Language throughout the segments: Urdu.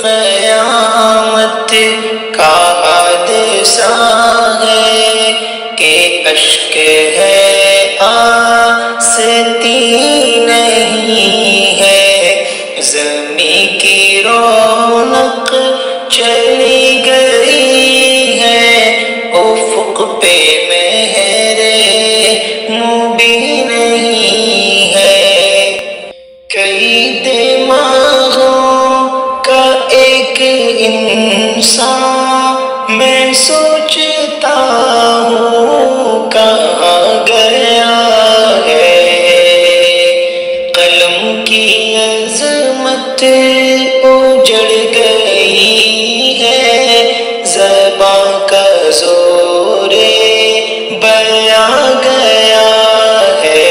قیامت کا حادثہ ہے کہ اشک ہے آستی نہیں ہے، زمین کی رونق چلی گئی ہے، افق پہ مہر مبین نہیں ہے۔ کئی دماغوں کا ایک انسان، میں سوچتا ہوں کہاں گیا ہے، قلم کی عظمت اجڑ گئی ہے، زباں کا زور بیاں گیا ہے،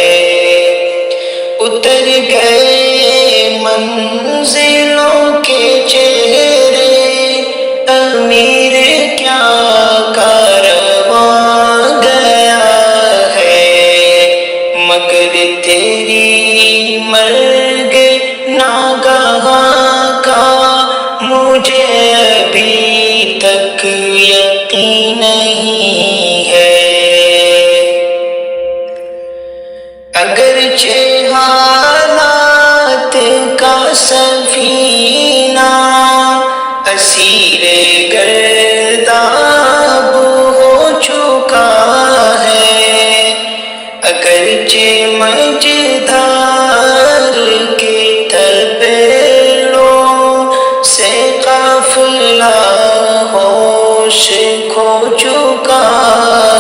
اتر گئے منزلوں کے چہرے، امیر کیا کارواں گیا ہے، مگر تیری مرگ ناگہاں کا مجھے ابھی تک یقین نہیں ہے۔ اگرچہ حالات کا سفینہ اسیر گرداب ہو چکا ہے، اگرچہ مجدار کے تلپیڑوں سے قافلہ ہوش کھو چکا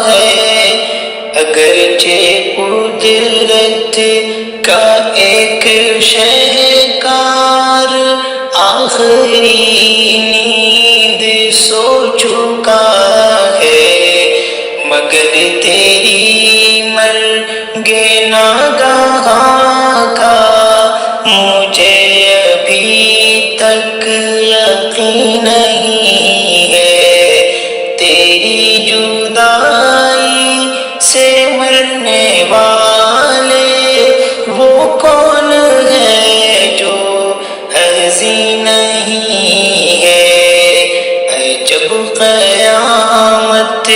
ہے، اگرچہ قدرت کا ایک شہکار آخری نیند سو چکا ہے، مگر تیری مرگ ناگہاں کا مجھے ابھی تک یقین نہیں ہے، تیری جدائی سے مرنے والے وہ کون ہے جو حزین نہیں ہے، عجب قیامت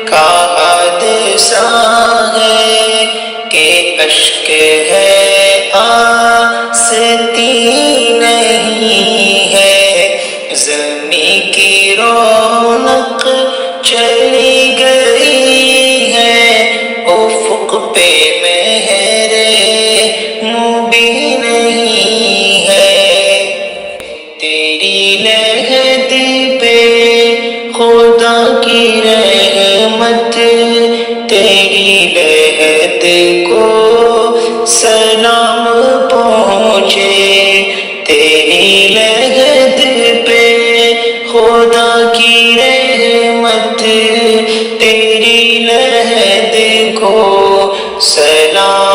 کا حادثہ ہے کہ اشک ہے آستی نہیں ہے، زمین کی رونق چلی گئی ہے، افق پہ مہر مبین نہیں ہے، تیری لحد پہ خدا کی رحمت، تیری لحد کو سلام پہنچے، تیری لحد پہ خدا کی رحمت، تیری لحد کو سلام